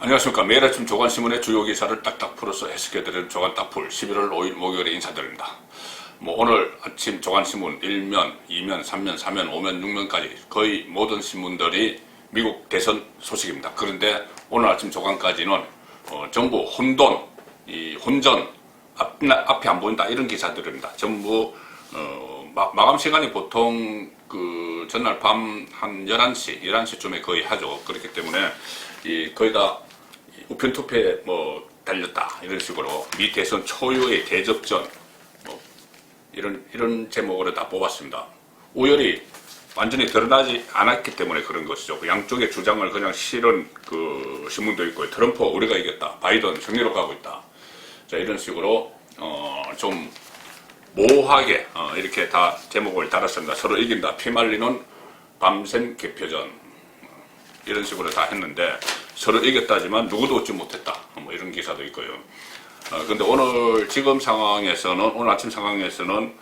안녕하십니까. 매일 아침 조간신문의 주요 기사를 딱딱 풀어서 해석해드리는 조간딱풀 11월 5일 목요일에 인사드립니다. 오늘 아침 조간신문 1면, 2면, 3면, 4면, 5면, 6면까지 거의 모든 신문들이 미국 대선 소식입니다. 그런데 오늘 아침 조간까지는 전부 혼돈, 혼전, 앞이 안 보인다 이런 기사들입니다. 전부 마감 시간이 보통 그 전날 밤 한 11시쯤에 거의 하죠. 그렇기 때문에 거의 다 우편 투표에 달렸다 이런 식으로 미 대선 초유의 대접전 이런 제목으로 다 뽑았습니다. 우열이 완전히 드러나지 않았기 때문에 그런 것이죠. 양쪽의 주장을 그냥 실은 그 신문도 있고, 트럼프 우리가 이겼다, 바이든 승리로 가고 있다, 자 이런 식으로 좀 모호하게 이렇게 다 제목을 달았습니다. 서로 이긴다, 피말리는 밤샘 개표전 이런 식으로 다 했는데 서로 이겼다지만 누구도 얻지 못했다 이런 기사도 있고요. 근데 오늘 지금 상황에서는, 오늘 아침 상황에서는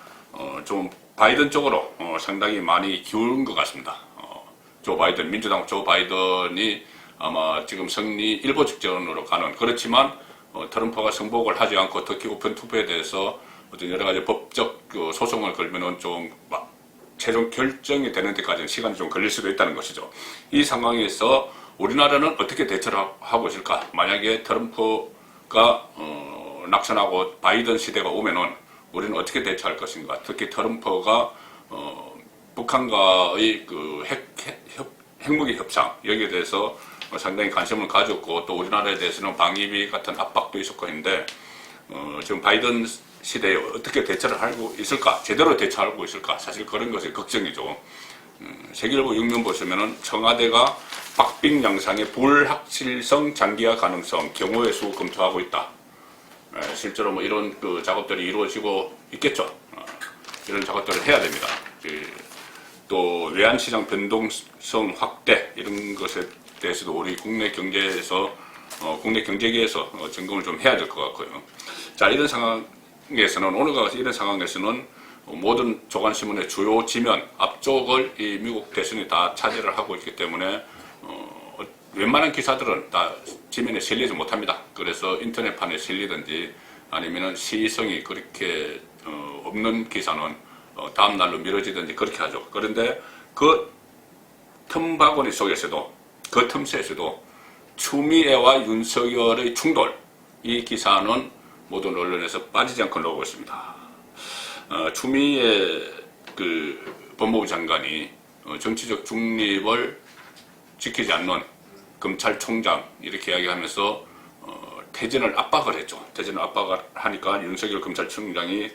좀 바이든 쪽으로 상당히 많이 기울은 것 같습니다. 조 바이든, 민주당 조 바이든이 아마 지금 승리 일보 직전으로 가는, 그렇지만 트럼프가 승복을 하지 않고 특히 우편 투표에 대해서 어떤 여러 가지 법적 소송을 걸면은 좀 최종 결정이 되는 데까지는 시간이 좀 걸릴 수도 있다는 것이죠. 이 상황에서 우리나라는 어떻게 대처를 하고 있을까? 만약에 트럼프가 낙선하고 바이든 시대가 오면은 우리는 어떻게 대처할 것인가? 특히 트럼프가 북한과의 그 핵무기 협상 여기에 대해서 상당히 관심을 가졌고, 또 우리나라에 대해서는 방위비 같은 압박도 있었고 했는데 지금 바이든 시대에 어떻게 대처를 하고 있을까? 제대로 대처하고 있을까? 사실 그런 것이 걱정이죠. 세계일보 6면 보시면은 청와대가 박빙 양상의 불확실성 장기화 가능성 경우의 수 검토하고 있다. 실제로 이런 그 작업들이 이루어지고 있겠죠. 이런 작업들을 해야 됩니다. 또 외환시장 변동성 확대 이런 것에 대해서도 우리 국내 경제에서 국내 경제계에서 점검을 좀 해야 될 것 같고요. 자, 이런 상황에서는, 오늘과 같이 이런 상황에서는 모든 조간신문의 주요 지면 앞쪽을 이 미국 대선이 다 차지를 하고 있기 때문에 웬만한 기사들은 다 지면에 실리지 못합니다. 그래서 인터넷판에 실리든지 아니면은 시의성이 그렇게 없는 기사는 다음 날로 미뤄지든지 그렇게 하죠. 그런데 그 틈바구니 속에서도, 그 틈새에서도 추미애와 윤석열의 충돌, 이 기사는 모든 언론에서 빠지지 않고 나오고 있습니다. 추미애 그 법무부 장관이 정치적 중립을 지키지 않는 검찰총장 이렇게 이야기하면서 퇴진을 압박을 했죠. 퇴진을 압박을 하니까 윤석열 검찰총장이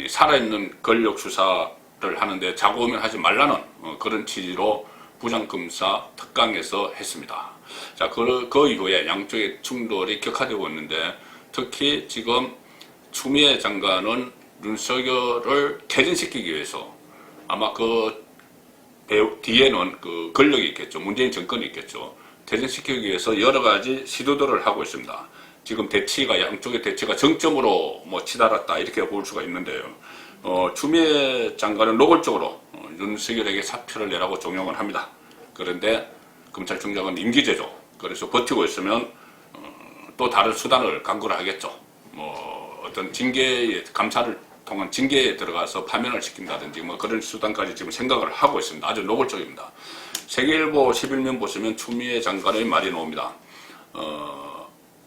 살아있는 권력 수사를 하는데 자고 오면 하지 말라는 그런 취지로 부장검사 특강에서 했습니다. 자, 그 이후에 양쪽의 충돌이 격화되고 있는데, 특히 지금 추미애 장관은 윤석열을 퇴진시키기 위해서 아마 그 뒤에는 그 권력이 있겠죠. 문재인 정권이 있겠죠. 퇴진시키기 위해서 여러 가지 시도들을 하고 있습니다. 지금 대치가, 양쪽의 대치가 정점으로 치달았다 이렇게 볼 수가 있는데요. 추미애 장관은 노골적으로 윤석열에게 사표를 내라고 종용을 합니다. 그런데 검찰총장은 임기제죠. 그래서 버티고 있으면 또 다른 수단을 강구를 하겠죠. 어떤 징계에, 감찰을 통한 징계에 들어가서 파면을 시킨다든지 그런 수단까지 지금 생각을 하고 있습니다. 아주 노골적입니다. 세계일보 11면 보시면 추미애 장관의 말이 나옵니다.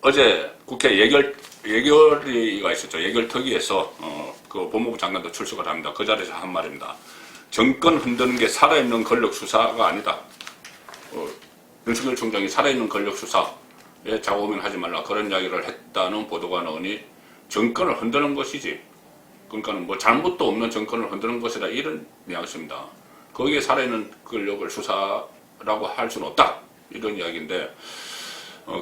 어제 국회 예결위가 있었죠. 예결특위에서 그 법무부 장관도 출석을 합니다. 그 자리에서 한 말입니다. 정권 흔드는 게 살아있는 권력 수사가 아니다. 윤석열 총장이 살아있는 권력 수사에 자고우면 하지 말라 그런 이야기를 했다는 보도가 나오니 정권을 흔드는 것이지, 그러니까 잘못도 없는 정권을 흔드는 것이다 이런 뉘앙스입니다. 거기에 살아있는 권력을 수사라고 할 수는 없다 이런 이야기인데,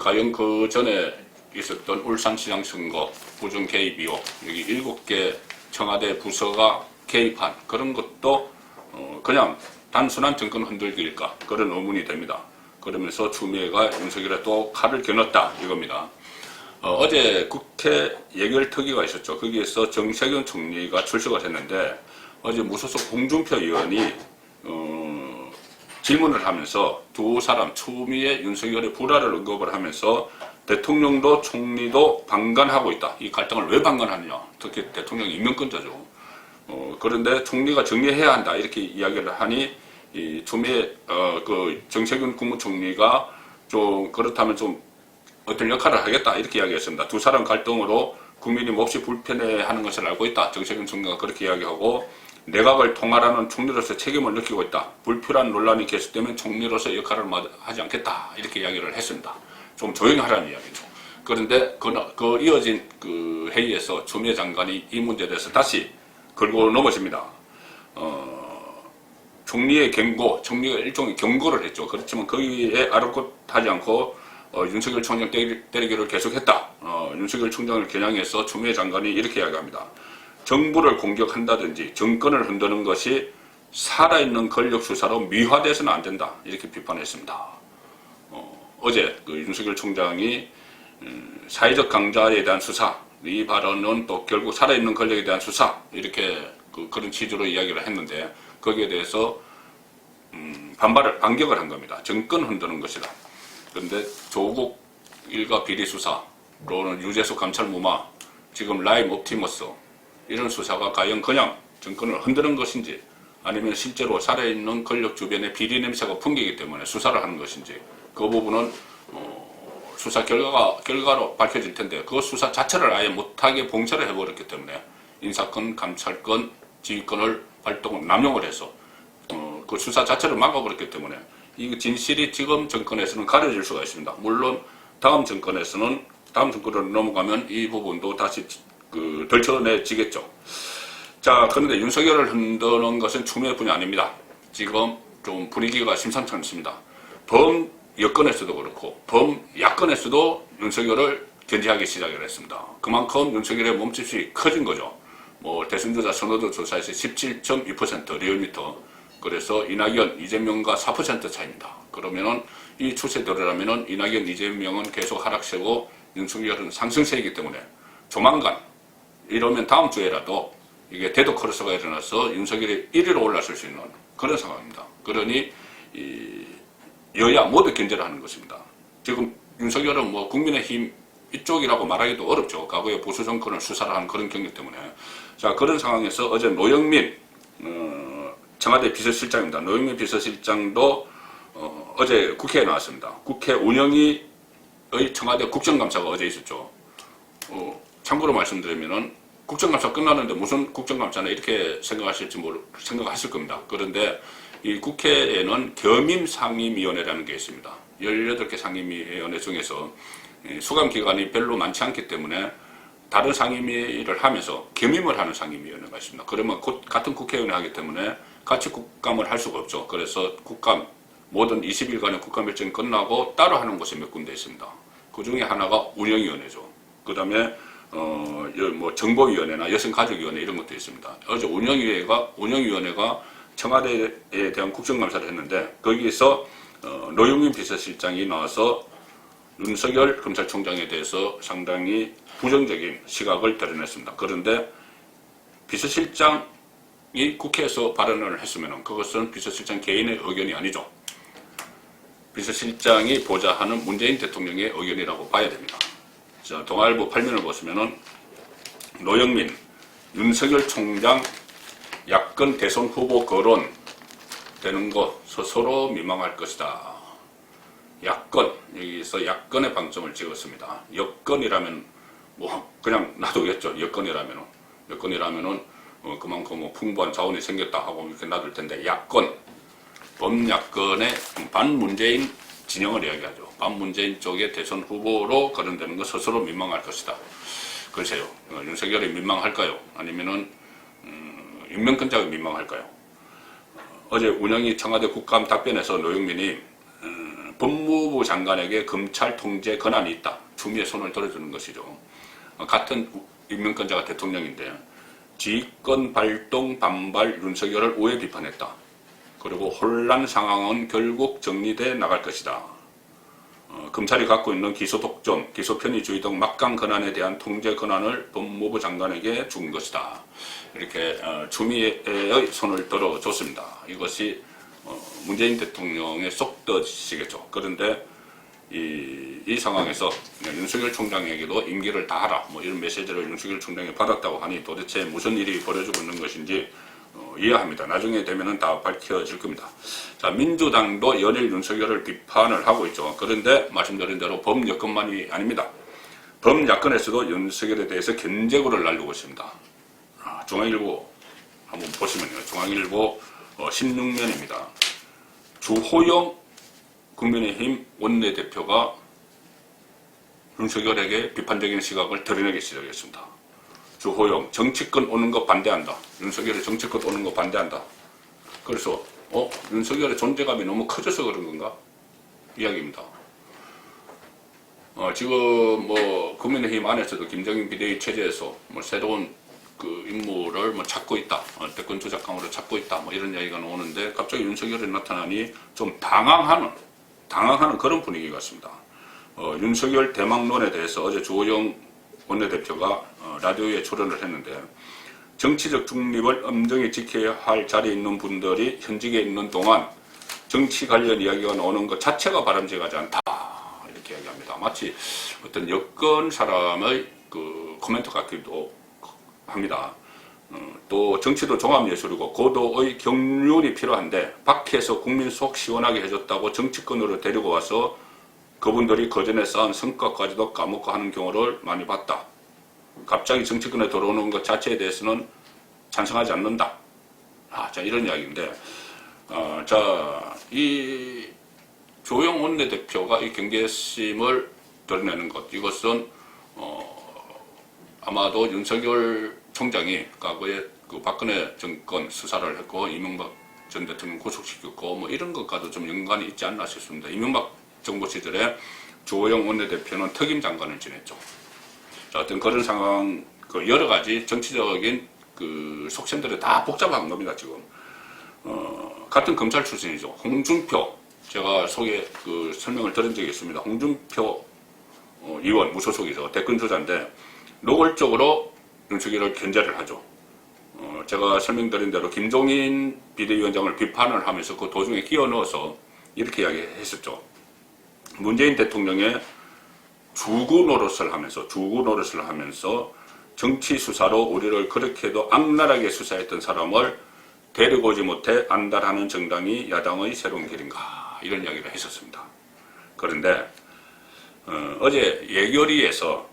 과연 그 전에 있었던 울산시장 선거 부정 개입 의혹, 여기 7개 청와대 부서가 개입한 그런 것도 그냥 단순한 정권 흔들기일까, 그런 의문이 됩니다. 그러면서 추미애가 윤석열에 또 칼을 겨눴다 이겁니다. 어제 국회 예결특위가 있었죠. 거기에서 정세균 총리가 출석을 했는데 어제 무소속 홍준표 의원이 질문을 하면서 두 사람 추미애, 윤석열의 불화를 언급을 하면서 대통령도 총리도 방관하고 있다. 이 갈등을 왜 방관하느냐. 특히 대통령이 임명권자죠. 그런데 총리가 정리해야 한다. 이렇게 이야기를 하니 이 추미애 그 정세균 국무총리가 좀 그렇다면 좀 어떤 역할을 하겠다. 이렇게 이야기했습니다. 두 사람 갈등으로 국민이 몹시 불편해하는 것을 알고 있다. 정세균 총리가 그렇게 이야기하고 내각을 통할하는 총리로서 책임을 느끼고 있다. 불필요한 논란이 계속되면 총리로서 역할을 하지 않겠다. 이렇게 이야기를 했습니다. 좀 조용히 하라는 이야기죠. 그런데 그 이어진 그 회의에서 추미애 장관이 이 문제에 대해서 다시 걸고 넘어집니다. 총리의 경고, 총리가 일종의 경고를 했죠. 그렇지만 거기에 아랑곳하지 않고 윤석열 총장 때리기를 계속했다. 윤석열 총장을 겨냥해서 추미애 장관이 이렇게 이야기합니다. 정부를 공격한다든지 정권을 흔드는 것이 살아있는 권력 수사로 미화돼서는 안 된다. 이렇게 비판했습니다. 어제 그 윤석열 총장이 사회적 강자에 대한 수사, 이 발언은 또 결국 살아있는 권력에 대한 수사, 이렇게 그런 취지로 이야기를 했는데 거기에 대해서 반격을 한 겁니다. 정권 흔드는 것이다. 그런데 조국 일가 비리 수사로는 유재수 감찰 무마, 지금 라임 옵티머스 이런 수사가 과연 그냥 정권을 흔드는 것인지 아니면 실제로 살아있는 권력 주변에 비리 냄새가 풍기기 때문에 수사를 하는 것인지 그 부분은 수사 결과로 밝혀질 텐데 그 수사 자체를 아예 못하게 봉쇄를 해버렸기 때문에 인사권, 감찰권, 지휘권을 남용을 해서 그 수사 자체를 막아버렸기 때문에 이 진실이 지금 정권에서는 가려질 수가 있습니다. 물론 다음 정권으로 넘어가면 이 부분도 다시 덜쳐내지겠죠. 자, 그런데 윤석열을 흔드는 것은 추미애뿐이 아닙니다. 지금 좀 분위기가 심상치 않습니다. 여권에서도 그렇고 야권에서도 윤석열을 견제하기 시작을 했습니다. 그만큼 윤석열의 몸집이 커진 거죠. 대선조사 선호도 조사에서 17.2% 리얼미터. 그래서 이낙연, 이재명과 4% 차이입니다. 그러면은 이 추세대로라면은 이낙연, 이재명은 계속 하락세고 윤석열은 상승세이기 때문에 조만간 이러면 다음 주에라도 이게 대도 크로스가 일어나서 윤석열이 1위로 올라설 수 있는 그런 상황입니다. 그러니 여야 모두 견제를 하는 것입니다. 지금 윤석열은 국민의힘 이쪽이라고 말하기도 어렵죠. 과거에 보수 정권을 수사를 한 그런 경력 때문에. 자, 그런 상황에서 어제 노영민 청와대 비서실장입니다. 노영민 비서실장도 어제 국회에 나왔습니다. 국회 운영위의 청와대 국정감사가 어제 있었죠. 참고로 말씀드리면은 국정감사 끝나는데 무슨 국정감사나 이렇게 생각하실 겁니다. 그런데 이 국회에는 겸임상임위원회라는 게 있습니다. 18개 상임위원회 중에서 수감기간이 별로 많지 않기 때문에 다른 상임위를 하면서 겸임을 하는 상임위원회가 있습니다. 그러면 같은 국회의원이 하기 때문에 같이 국감을 할 수가 없죠. 그래서 모든 20일간의 국감 일정이 끝나고 따로 하는 곳이 몇 군데 있습니다. 그 중에 하나가 운영위원회죠. 그 다음에 정보위원회나 여성가족위원회 이런 것도 있습니다. 어제 운영위원회가 청와대에 대한 국정감사를 했는데 거기에서 노영민 비서실장이 나와서 윤석열 검찰총장에 대해서 상당히 부정적인 시각을 드러냈습니다. 그런데 비서실장이 국회에서 발언을 했으면 그것은 비서실장 개인의 의견이 아니죠. 비서실장이 보좌하는 문재인 대통령의 의견이라고 봐야 됩니다. 자, 동아일보 8면을 보시면은 노영민, 윤석열 총장 야권 대선 후보 거론 되는 거 스스로 민망할 것이다. 야권, 여기서 야권의 방점을 찍었습니다. 여권이라면 그냥 놔두겠죠. 여권이라면은 그만큼 풍부한 자원이 생겼다 하고 이렇게 놔둘 텐데 야권, 범야권의 반문재인 진영을 이야기하죠. 반문재인 쪽의 대선 후보로 거론되는 거 스스로 민망할 것이다. 글쎄요, 윤석열이 민망할까요? 아니면은 임명권자가 민망할까요? 어제 운영위 청와대 국감 답변에서 노영민이 법무부 장관에게 검찰 통제 권한이 있다. 추미애 손을 들어주는 것이죠. 같은 임명권자가 대통령인데 지휘권 발동 반발 윤석열을 우회 비판했다. 그리고 혼란 상황은 결국 정리돼 나갈 것이다. 검찰이 갖고 있는 기소 독점, 기소 편의주의 등 막강 권한에 대한 통제 권한을 법무부 장관에게 준 것이다. 이렇게 추미애의 손을 들어줬습니다. 이것이 문재인 대통령의 속뜻이시겠죠. 그런데 이 상황에서 윤석열 총장에게도 임기를 다하라 뭐 이런 메시지를 윤석열 총장이 받았다고 하니 도대체 무슨 일이 벌어지고 있는 것인지 이해합니다. 나중에 되면은 다 밝혀질 겁니다. 자, 민주당도 연일 윤석열을 비판을 하고 있죠. 그런데 말씀드린 대로 범여권만이 아닙니다. 범야권에서도 윤석열에 대해서 견제구를 날리고 있습니다. 중앙일보 한번 보시면요. 중앙일보 16면입니다. 주호영 국민의힘 원내대표가 윤석열에게 비판적인 시각을 드러내기 시작했습니다. 주호영, 정치권 오는 거 반대한다. 윤석열의 정치권 오는 거 반대한다. 그래서 윤석열의 존재감이 너무 커져서 그런 건가? 이야기입니다. 지금 뭐 국민의힘 안에서도 김정인 비대위 체제에서 뭐 새로운 그 인물을 뭐 찾고 있다. 대권 조작강으로 찾고 있다. 뭐 이런 이야기가 나오는데 갑자기 윤석열이 나타나니 좀 당황하는 그런 분위기 같습니다. 윤석열 대망론에 대해서 어제 주호영 원내대표가 라디오에 출연을 했는데 정치적 중립을 엄정히 지켜야 할 자리에 있는 분들이 현직에 있는 동안 정치 관련 이야기가 나오는 것 자체가 바람직하지 않다. 이렇게 이야기합니다. 마치 어떤 여권 사람의 그 코멘트 같기도 합니다. 또 정치도 종합예술이고 고도의 경륜이 필요한데 밖에서 국민 속 시원하게 해줬다고 정치권으로 데리고 와서 그분들이 그전에 쌓은 성과까지도 까먹고 하는 경우를 많이 봤다. 갑자기 정치권에 들어오는 것 자체에 대해서는 찬성하지 않는다. 자, 이런 이야기인데, 이 조영 원내대표가 이 경계심을 드러내는 것, 이것은, 아마도 윤석열 총장이 과거에 그 박근혜 정권 수사를 했고, 이명박 전 대통령 구속시켰고, 뭐 이런 것과도 좀 연관이 있지 않나 싶습니다. 이명박 정부 시절에 조영 원내대표는 특임 장관을 지냈죠. 자, 어떤 그런 상황, 그 여러 가지 정치적인 그 속셈들이 다 복잡한 겁니다, 지금. 같은 검찰 출신이죠. 홍준표, 제가 설명을 드린 적이 있습니다. 홍준표 의원, 무소속이죠. 대권주자인데, 노골적으로 윤석열을 견제를 하죠. 제가 설명드린 대로 김종인 비대위원장을 비판을 하면서 그 도중에 끼워 넣어서 이렇게 이야기했었죠. 문재인 대통령의 주구 노릇을 하면서 정치 수사로 우리를 그렇게도 악랄하게 수사했던 사람을 데리고 오지 못해 안달하는 정당이 야당의 새로운 길인가, 이런 이야기를 했었습니다. 그런데 어제 예결위에서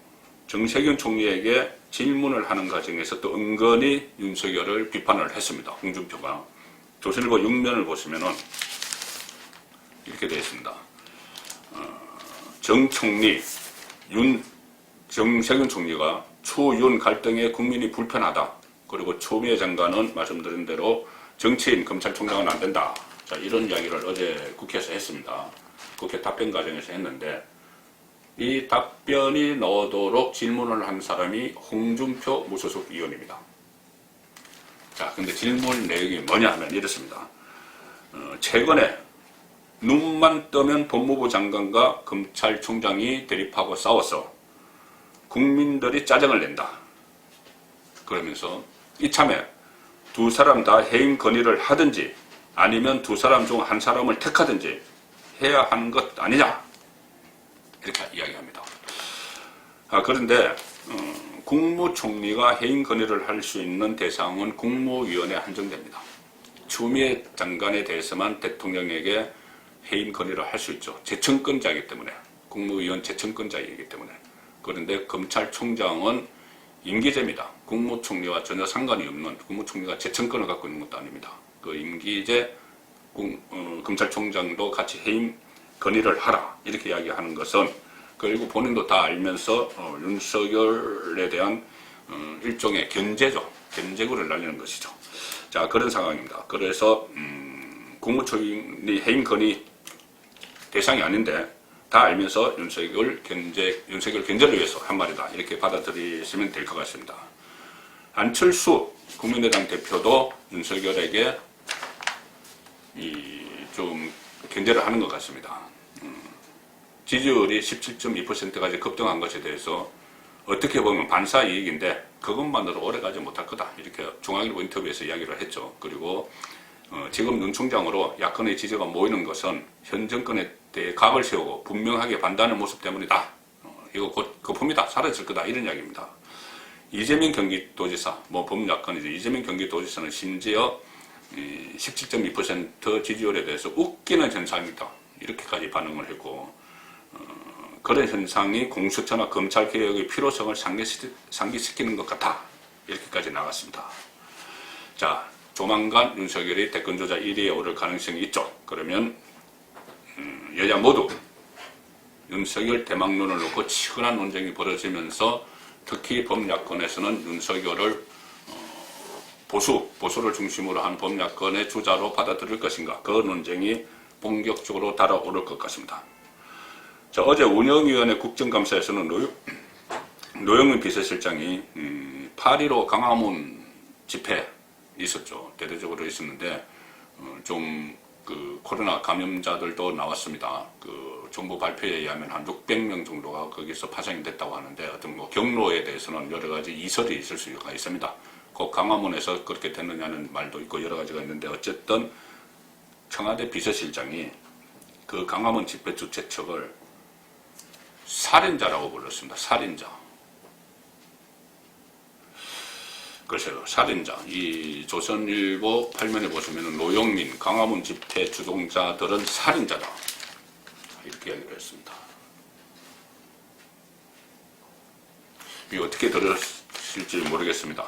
정세균 총리에게 질문을 하는 과정에서 또 은근히 윤석열을 비판을 했습니다. 홍준표가. 조선일보 6면을 보시면은 이렇게 되어 있습니다. 정 총리, 정세균 총리가 추윤 갈등에 국민이 불편하다. 그리고 추미애 장관은 말씀드린 대로 정치인, 검찰총장은 안 된다. 자, 이런 이야기를 어제 국회에서 했습니다. 국회 답변 과정에서 했는데, 이 답변이 나오도록 질문을 한 사람이 홍준표 무소속 의원입니다. 자, 근데 질문 내용이 뭐냐 하면 이렇습니다. 최근에 눈만 뜨면 법무부 장관과 검찰총장이 대립하고 싸워서 국민들이 짜증을 낸다. 그러면서 이참에 두 사람 다 해임 건의를 하든지 아니면 두 사람 중 한 사람을 택하든지 해야 하는 것 아니냐, 이렇게 이야기합니다. 그런데 국무총리가 해임 건의를 할 수 있는 대상은 국무위원회에 한정됩니다. 추미애 장관에 대해서만 대통령에게 해임 건의를 할 수 있죠. 재청권자이기 때문에, 국무위원 재청권자이기 때문에. 그런데 검찰총장은 임기제입니다. 국무총리와 전혀 상관이 없는, 국무총리가 재청권을 갖고 있는 것도 아닙니다. 그 임기제 검찰총장도 같이 해임 건의를 하라, 이렇게 이야기하는 것은 그리고 본인도 다 알면서 윤석열에 대한 일종의 견제죠. 견제구를 날리는 것이죠. 자, 그런 상황입니다. 그래서 국무총리 해임 건의 대상이 아닌데 다 알면서 윤석열 견제를 위해서 한 말이다, 이렇게 받아들이시면 될 것 같습니다. 안철수 국민의당 대표도 윤석열에게 좀 견제를 하는 것 같습니다. 지지율이 17.2%까지 급등한 것에 대해서 어떻게 보면 반사 이익인데 그것만으로 오래가지 못할 거다, 이렇게 중앙일보 인터뷰에서 이야기를 했죠. 그리고 지금 윤 총장으로 야권의 지지가 모이는 것은 현 정권에 대해 각을 세우고 분명하게 반대하는 모습 때문이다. 이거 곧 거품이다. 사라질 거다. 이런 이야기입니다. 이재명 경기도지사, 범야권이죠. 이재명 경기도지사는 심지어 17.2% 지지율에 대해서 웃기는 현상이다. 이렇게까지 반응을 했고, 그런 현상이 공수처나 검찰개혁의 필요성을 상기시키는 것 같다. 이렇게까지 나갔습니다. 자, 조만간 윤석열이 대권주자 1위에 오를 가능성이 있죠. 그러면 여야 모두 윤석열 대망론을 놓고 치열한 논쟁이 벌어지면서 특히 범야권에서는 윤석열을 보수를 중심으로 한 범야권의 주자로 받아들일 것인가, 그 논쟁이 본격적으로 달아오를 것 같습니다. 자, 어제 운영위원회 국정감사에서는 노영민 비서실장이 8.15 광화문 집회 있었죠. 대대적으로 있었는데 그 코로나 감염자들도 나왔습니다. 그 정부 발표에 의하면 한 600명 정도가 거기서 파생이 됐다고 하는데, 어떤 경로에 대해서는 여러 가지 이설이 있을 수가 있습니다. 그 강화문에서 그렇게 됐느냐는 말도 있고 여러 가지가 있는데, 어쨌든 청와대 비서실장이 그 강화문 집회 주최 측을 살인자라고 불렀습니다. 살인자. 글쎄요, 살인자. 이 조선일보 8면에 보시면 노영민, 강화문 집회 주동자들은 살인자다. 이렇게 이야기를 했습니다. 이 어떻게 들으실지 모르겠습니다.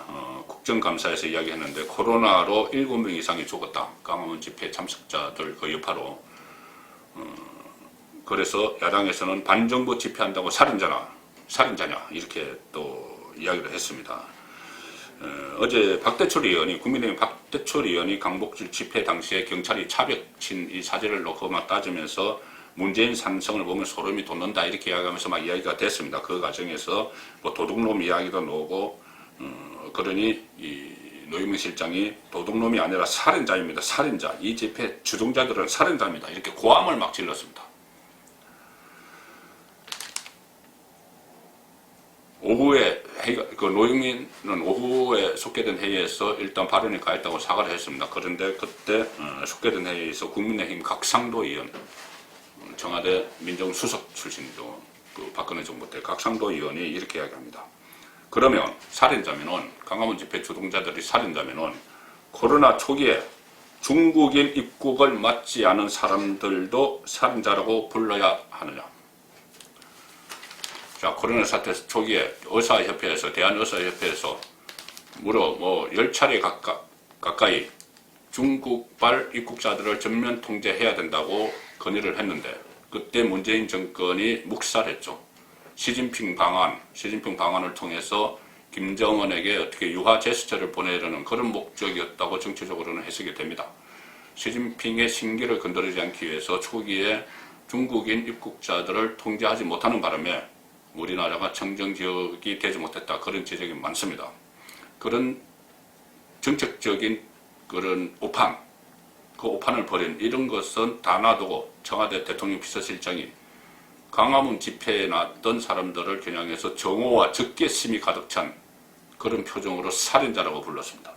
국정감사에서 이야기했는데 코로나로 7명 이상이 죽었다. 강화문 집회 참석자들 그 여파로. 그래서 야당에서는 반정부 집회한다고 살인자냐 이렇게 또 이야기를 했습니다. 어제 박대철 의원이, 국민의힘 박대철 의원이 강복질 집회 당시에 경찰이 차벽친 이 사실을 놓고 막 따지면서 문재인 산성을 보면 소름이 돋는다 이렇게 이야기하면서 막 이야기가 됐습니다. 그 과정에서 뭐 도둑놈 이야기도 나오고, 그러니 이 노영민 실장이 도둑놈이 아니라 살인자입니다. 살인자. 이 집회 주동자들은 살인자입니다. 이렇게 고함을 막 질렀습니다. 오후에 그 노영민은 오후에 속개된 회의에서 일단 발언이 가했다고 사과를 했습니다. 그런데 그때 속개된 회의에서 국민의힘 각상도 의원, 청와대 민정수석 출신이죠. 그 박근혜 정부 때 각상도 의원이 이렇게 이야기합니다. 그러면 살인자면은, 강화문 집회 주동자들이 살인자면은 코로나 초기에 중국인 입국을 맞지 않은 사람들도 살인자라고 불러야 하느냐. 자, 코로나 사태 초기에 의사협회에서, 대한의사협회에서 무려 10차례 가까이 중국발 입국자들을 전면 통제해야 된다고 건의를 했는데, 그때 문재인 정권이 묵살했죠. 시진핑 방안을 통해서 김정은에게 어떻게 유화 제스처를 보내려는 그런 목적이었다고 정치적으로는 해석이 됩니다. 시진핑의 신기를 건드리지 않기 위해서 초기에 중국인 입국자들을 통제하지 못하는 바람에 우리나라가 청정지역이 되지 못했다. 그런 지적이 많습니다. 그런 정책적인 그런 오판, 그 오판을 벌인 이런 것은 다 놔두고 청와대 대통령 비서실장이 강화문 집회에 나왔던 사람들을 겨냥해서 정오와 적개심이 가득 찬 그런 표정으로 살인자라고 불렀습니다.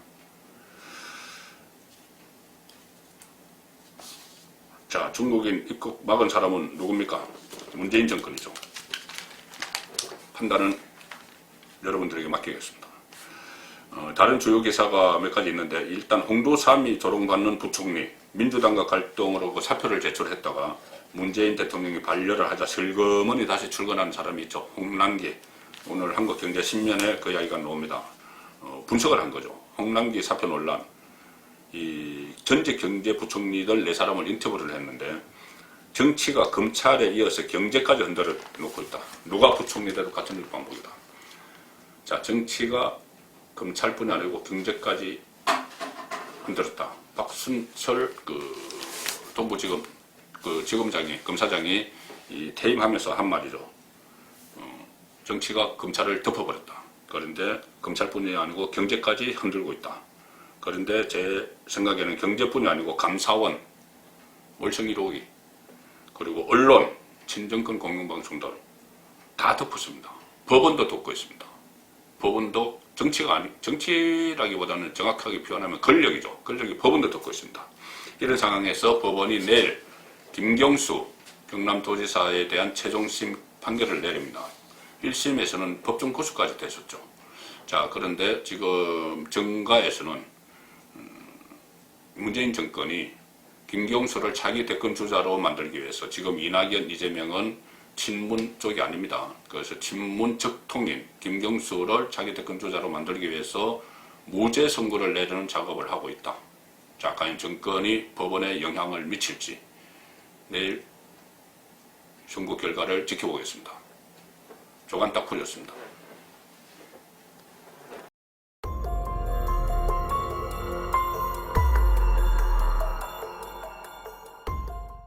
자, 중국인 입국 막은 사람은 누굽니까? 문재인 정권이죠. 판단은 여러분들에게 맡기겠습니다. 다른 주요 기사가 몇 가지 있는데, 일단 홍도삼이 조롱받는 부총리, 민주당과 갈등으로 그 사표를 제출했다가 문재인 대통령이 반려를 하자 슬그머니 다시 출근한 사람이 있죠. 홍남기. 오늘 한국경제신문에 그 이야기가 나옵니다. 분석을 한 거죠. 홍남기 사표 논란. 이 전직 경제부총리들 4사람을 인터뷰를 했는데, 정치가 검찰에 이어서 경제까지 흔들어 놓고 있다. 누가 부총리 돼도 같은 일방복이다. 자, 정치가 검찰뿐이 아니고 경제까지 흔들었다. 박순철 동부지검 지검장이, 검사장이 퇴임하면서 한 말이죠. 정치가 검찰을 덮어버렸다. 그런데 검찰뿐이 아니고 경제까지 흔들고 있다. 그런데 제 생각에는 경제뿐이 아니고 감사원, 월성 1호기, 그리고 언론, 친정권 공영방송들 다 덮었습니다. 법원도 덮고 있습니다. 법원도 정치라기보다는 정확하게 표현하면 권력이죠. 권력이 법원도 듣고 있습니다. 이런 상황에서 법원이 내일 김경수 경남도지사에 대한 최종심 판결을 내립니다. 1심에서는 법정 고소까지 됐었죠. 자, 그런데 지금 정가에서는 문재인 정권이 김경수를 차기 대권 주자로 만들기 위해서 지금 이낙연, 이재명은 친문 쪽이 아닙니다. 그래서 친문적 통인 김경수를 차기 대권 주자로 만들기 위해서 무죄 선고를 내리는 작업을 하고 있다. 자, 과연 정권이 법원에 영향을 미칠지 내일 선고 결과를 지켜보겠습니다. 조간 딱 풀렸습니다.